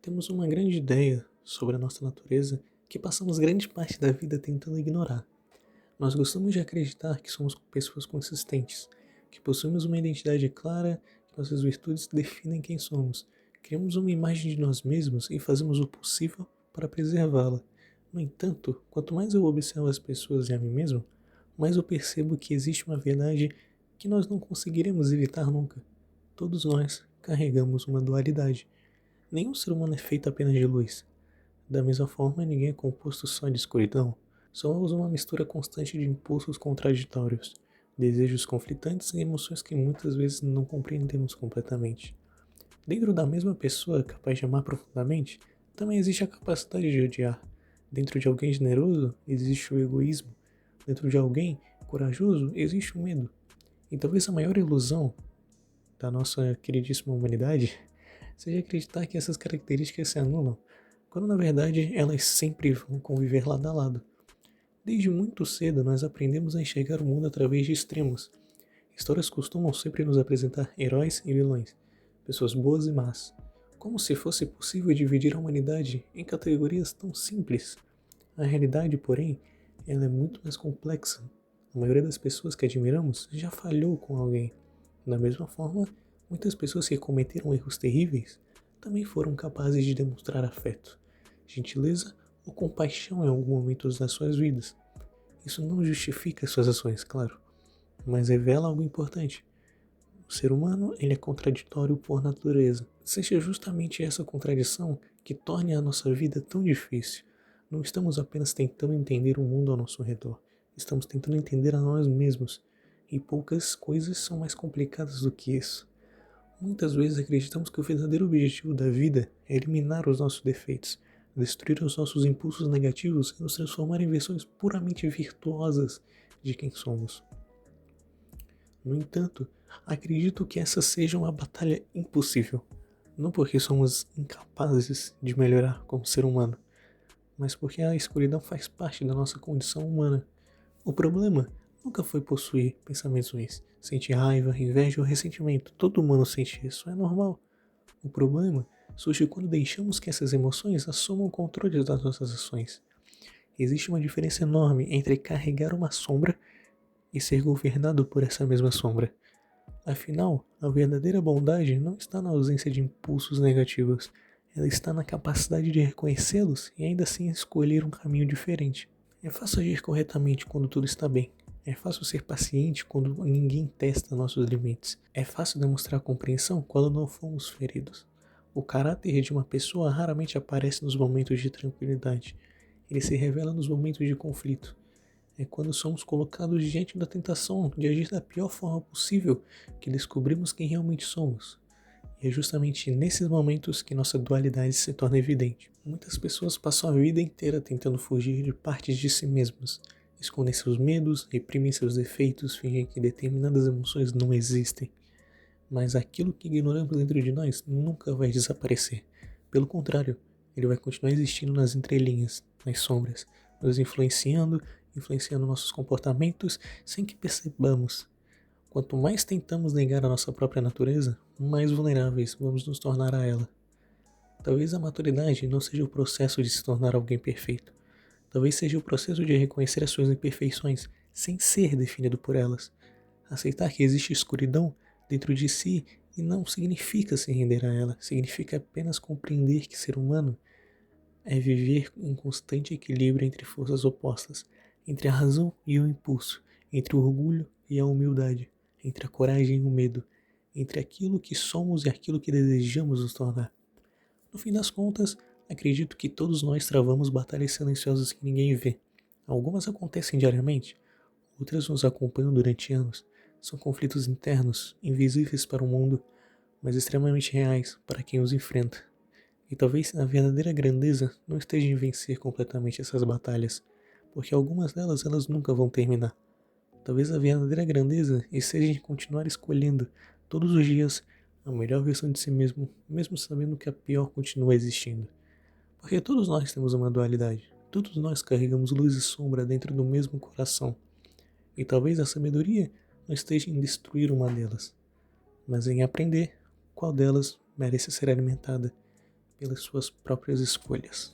Temos uma grande ideia sobre a nossa natureza que passamos grande parte da vida tentando ignorar. Nós gostamos de acreditar que somos pessoas consistentes, que possuímos uma identidade clara, que nossas virtudes definem quem somos. Criamos uma imagem de nós mesmos e fazemos o possível para preservá-la. No entanto, quanto mais eu observo as pessoas e a mim mesmo, mais eu percebo que existe uma verdade que nós não conseguiremos evitar nunca. Todos nós carregamos uma dualidade. Nenhum ser humano é feito apenas de luz. Da mesma forma, ninguém é composto só de escuridão. Somos uma mistura constante de impulsos contraditórios, desejos conflitantes e emoções que muitas vezes não compreendemos completamente. Dentro da mesma pessoa capaz de amar profundamente, também existe a capacidade de odiar. Dentro de alguém generoso, existe o egoísmo. Dentro de alguém corajoso, existe o medo. E talvez a maior ilusão da nossa queridíssima humanidade seja acreditar que essas características se anulam, quando na verdade elas sempre vão conviver lado a lado. Desde muito cedo nós aprendemos a enxergar o mundo através de extremos. Histórias costumam sempre nos apresentar heróis e vilões, pessoas boas e más, como se fosse possível dividir a humanidade em categorias tão simples. A realidade, porém, ela é muito mais complexa. A maioria das pessoas que admiramos já falhou com alguém. Da mesma forma, muitas pessoas que cometeram erros terríveis também foram capazes de demonstrar afeto, gentileza ou compaixão em algum momento das suas vidas. Isso não justifica suas ações, claro, mas revela algo importante. O ser humano ele é contraditório por natureza. Seja justamente essa contradição que torne a nossa vida tão difícil. Não estamos apenas tentando entender o mundo ao nosso redor, estamos tentando entender a nós mesmos. E poucas coisas são mais complicadas do que isso. Muitas vezes acreditamos que o verdadeiro objetivo da vida é eliminar os nossos defeitos, destruir os nossos impulsos negativos e nos transformar em versões puramente virtuosas de quem somos. No entanto, acredito que essa seja uma batalha impossível, não porque somos incapazes de melhorar como ser humano, mas porque a escuridão faz parte da nossa condição humana. O problema nunca foi possuir pensamentos ruins, sentir raiva, inveja ou ressentimento. Todo humano sente isso, é normal. O problema surge quando deixamos que essas emoções assumam o controle das nossas ações. Existe uma diferença enorme entre carregar uma sombra e ser governado por essa mesma sombra. Afinal, a verdadeira bondade não está na ausência de impulsos negativos, ela está na capacidade de reconhecê-los e ainda assim escolher um caminho diferente. É fácil agir corretamente quando tudo está bem. É fácil ser paciente quando ninguém testa nossos limites. É fácil demonstrar compreensão quando não fomos feridos. O caráter de uma pessoa raramente aparece nos momentos de tranquilidade. Ele se revela nos momentos de conflito. É quando somos colocados diante da tentação de agir da pior forma possível que descobrimos quem realmente somos. E é justamente nesses momentos que nossa dualidade se torna evidente. Muitas pessoas passam a vida inteira tentando fugir de partes de si mesmas, escondem seus medos, reprimem seus defeitos, fingem que determinadas emoções não existem. Mas aquilo que ignoramos dentro de nós nunca vai desaparecer. Pelo contrário, ele vai continuar existindo nas entrelinhas, nas sombras, nos influenciando nossos comportamentos sem que percebamos. Quanto mais tentamos negar a nossa própria natureza, mais vulneráveis vamos nos tornar a ela. Talvez a maturidade não seja o processo de se tornar alguém perfeito. Talvez seja o processo de reconhecer as suas imperfeições sem ser definido por elas. Aceitar que existe escuridão dentro de si e não significa se render a ela, significa apenas compreender que ser humano é viver em constante equilíbrio entre forças opostas, entre a razão e o impulso, entre o orgulho e a humildade, entre a coragem e o medo, entre aquilo que somos e aquilo que desejamos nos tornar. No fim das contas, acredito que todos nós travamos batalhas silenciosas que ninguém vê. Algumas acontecem diariamente, outras nos acompanham durante anos. São conflitos internos, invisíveis para o mundo, mas extremamente reais para quem os enfrenta. E talvez a verdadeira grandeza não esteja em vencer completamente essas batalhas, porque algumas delas elas nunca vão terminar. Talvez a verdadeira grandeza esteja em continuar escolhendo todos os dias a melhor versão de si mesmo, mesmo sabendo que a pior continua existindo. Porque todos nós temos uma dualidade, todos nós carregamos luz e sombra dentro do mesmo coração. E talvez a sabedoria não esteja em destruir uma delas, mas em aprender qual delas merece ser alimentada pelas suas próprias escolhas.